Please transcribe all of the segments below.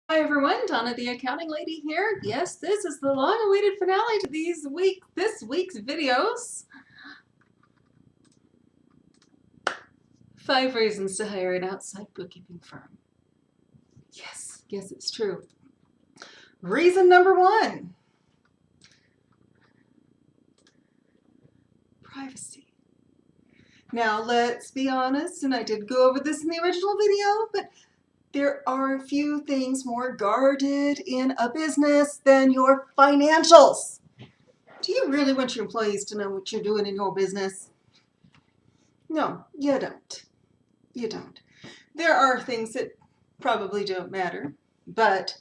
Hi everyone, Donna the Accounting Lady here. Yes, this is the long-awaited finale to this week's videos. 5 reasons to hire an outside bookkeeping firm. Yes, it's true. Reason number 1, privacy. Now let's be honest, and I did go over this in the original video, but there are a few things more guarded in a business than your financials. Do you really want your employees to know what you're doing in your business? No, you don't. You don't. There are things that probably don't matter, but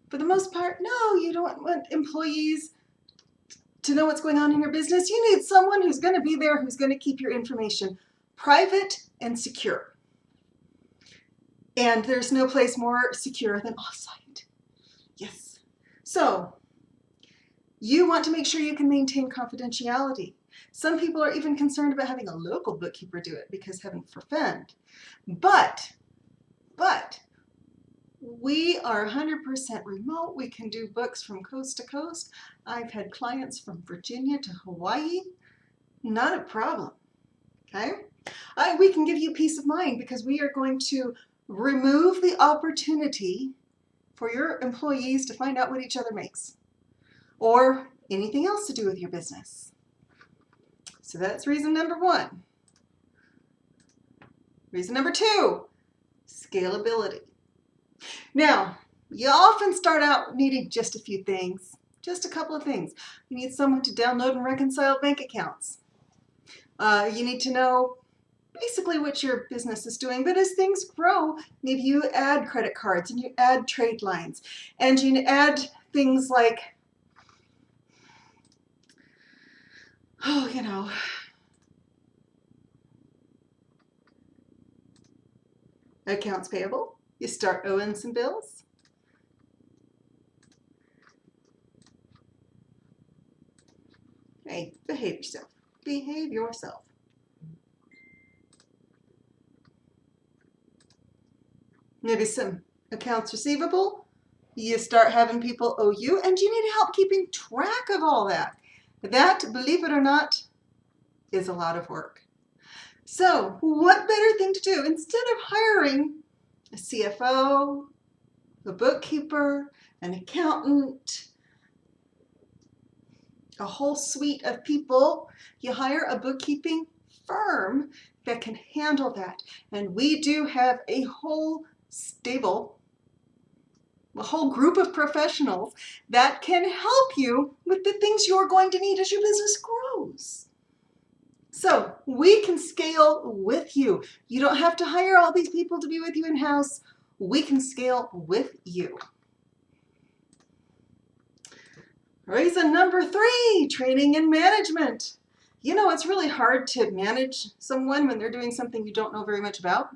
for the most part, no, you don't want employees to know what's going on in your business. You need someone who's going to be there, who's going to keep your information private and secure. And there's no place more secure than offsite. Yes. So you want to make sure you can maintain confidentiality. Some people are even concerned about having a local bookkeeper do it because heaven forfend. But we are 100% remote. We can do books from coast to coast. I've had clients from Virginia to Hawaii. Not a problem. Okay? We can give you peace of mind because we are going to remove the opportunity for your employees to find out what each other makes or anything else to do with your business. So that's reason number 1. Reason number 2, scalability. Now, you often start out needing just a few things, just a couple of things. You need someone to download and reconcile bank accounts. You need to know basically what your business is doing, but as things grow, maybe you add credit cards and you add trade lines and you add things like, accounts payable. You start owing some bills. Hey, behave yourself. Behave yourself. Maybe some accounts receivable. You start having people owe you, and you need help keeping track of all that. That, believe it or not, is a lot of work. So what better thing to do instead of hiring a CFO, a bookkeeper, an accountant, a whole suite of people, you hire a bookkeeping firm that can handle that. And we do have a whole stable, a whole group of professionals that can help you with the things you're going to need as your business grows. So we can scale with you. You don't have to hire all these people to be with you in-house. We can scale with you. Reason number 3, training and management. You know, it's really hard to manage someone when they're doing something you don't know very much about.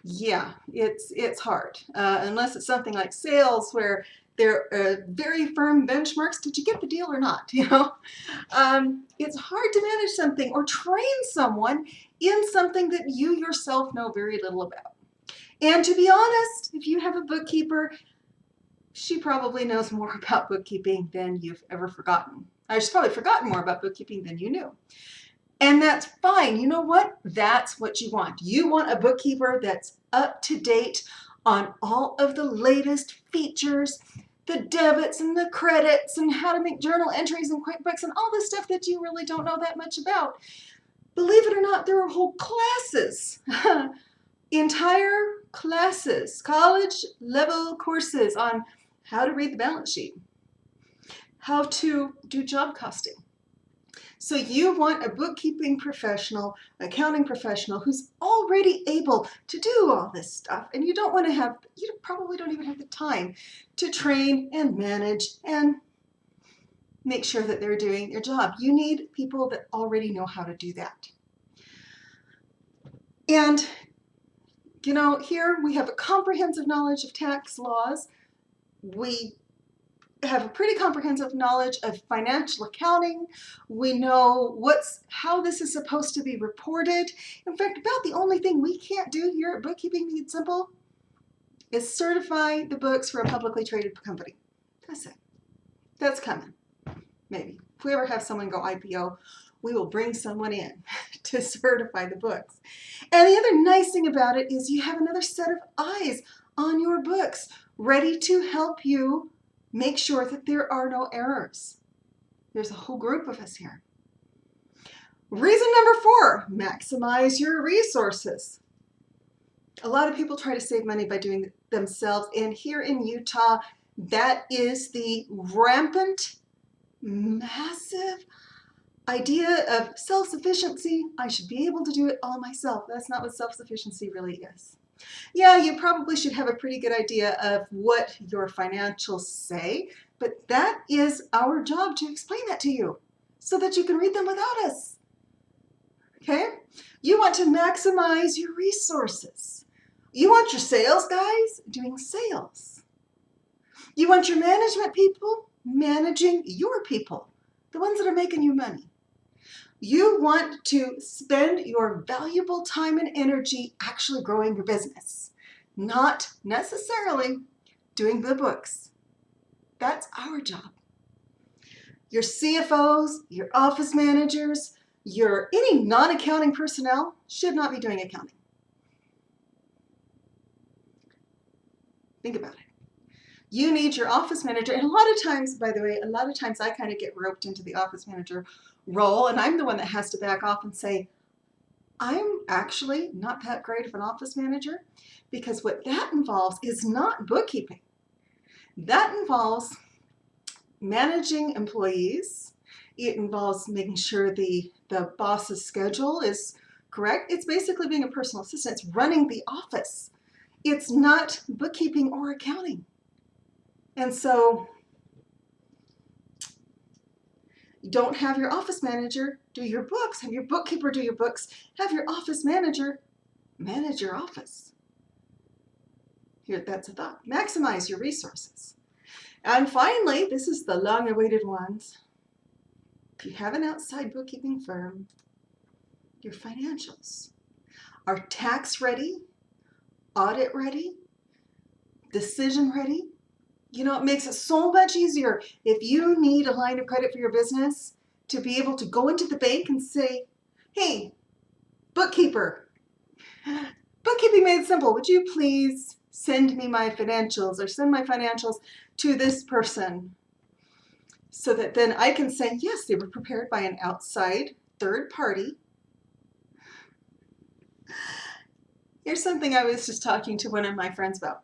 Yeah, it's hard, unless it's something like sales where there are very firm benchmarks. Did you get the deal or not? It's hard to manage something or train someone in something that you yourself know very little about. And to be honest, if you have a bookkeeper, she probably knows more about bookkeeping than you've ever forgotten. She's probably forgotten more about bookkeeping than you knew. And that's fine. You know what? That's what you want. You want a bookkeeper that's up to date on all of the latest features, the debits and the credits and how to make journal entries in QuickBooks and all the stuff that you really don't know that much about. Believe it or not, there are whole classes, entire classes, college level courses on how to read the balance sheet, how to do job costing. So you want a bookkeeping professional, accounting professional who's already able to do all this stuff, and you probably don't even have the time to train and manage and make sure that they're doing their job. You need people that already know how to do that. And here we have a comprehensive knowledge of tax laws. We have a pretty comprehensive knowledge of financial accounting. We know how this is supposed to be reported. In fact, about the only thing we can't do here at Bookkeeping Made Simple is certify the books for a publicly traded company. That's it. That's coming. Maybe. If we ever have someone go IPO, we will bring someone in to certify the books. And the other nice thing about it is you have another set of eyes on your books, ready to help you make sure that there are no errors. There's a whole group of us here. Reason number 4, maximize your resources. A lot of people try to save money by doing it themselves, and here in Utah, that is the rampant, massive idea of self-sufficiency. I should be able to do it all myself. That's not what self-sufficiency really is. Yeah, you probably should have a pretty good idea of what your financials say, but that is our job to explain that to you so that you can read them without us. Okay? You want to maximize your resources. You want your sales guys doing sales. You want your management people managing your people, the ones that are making you money. You want to spend your valuable time and energy actually growing your business, not necessarily doing the books. That's our job. Your CFOs, your office managers, any non-accounting personnel should not be doing accounting. Think about it. You need your office manager, and a lot of times, by the way, I kind of get roped into the office manager role, and I'm the one that has to back off and say, I'm actually not that great of an office manager, because what that involves is not bookkeeping. That involves managing employees. It involves making sure the boss's schedule is correct. It's basically being a personal assistant. It's running the office. It's not bookkeeping or accounting. And so you don't have your office manager do your books, have your bookkeeper do your books, have your office manager manage your office. Here, that's a thought. Maximize your resources. And finally, this is the long-awaited ones. If you have an outside bookkeeping firm, your financials are tax ready, audit ready, decision ready. You know, it makes it so much easier if you need a line of credit for your business to be able to go into the bank and say, hey, bookkeeper, bookkeeping made simple. Would you please send me my financials or send my financials to this person so that then I can say, yes, they were prepared by an outside third party. Here's something I was just talking to one of my friends about.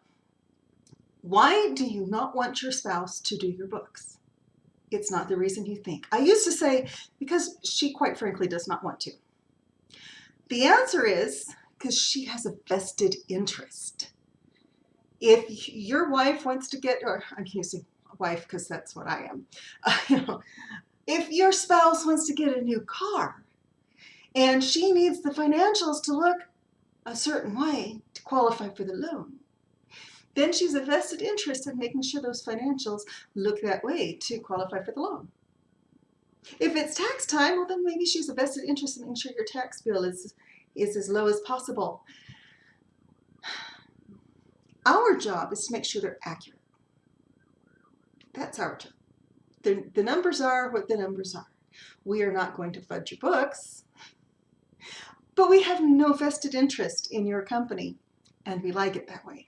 Why do you not want your spouse to do your books? It's not the reason you think. I used to say, because she quite frankly does not want to. The answer is because she has a vested interest. If your wife wants to get, or I'm using wife because that's what I am, if your spouse wants to get a new car and she needs the financials to look a certain way to qualify for the loan, then she's a vested interest in making sure those financials look that way to qualify for the loan. If it's tax time, well, then maybe she's a vested interest in making sure your tax bill is as low as possible. Our job is to make sure they're accurate. That's our job. The numbers are what the numbers are. We are not going to fudge your books, but we have no vested interest in your company, and we like it that way.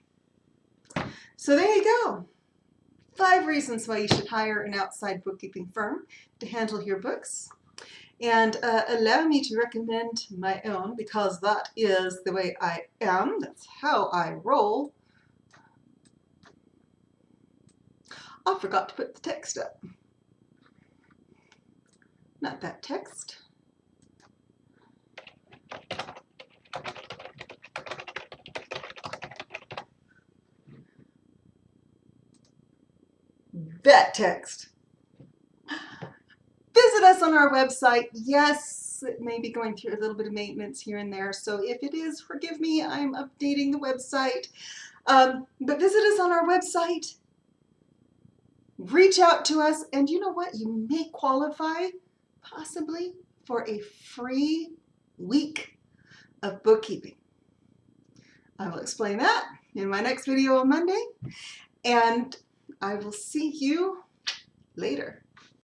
So there you go. 5 reasons why you should hire an outside bookkeeping firm to handle your books. And allow me to recommend my own, because that is the way I am. That's how I roll. I forgot to put the text up. Not that text. That text. Visit us on our website. Yes, it may be going through a little bit of maintenance here and there. So if it is, forgive me, I'm updating the website. But visit us on our website. Reach out to us, and you know what? You may qualify possibly for a free week of bookkeeping. I will explain that in my next video on Monday, and I will see you later.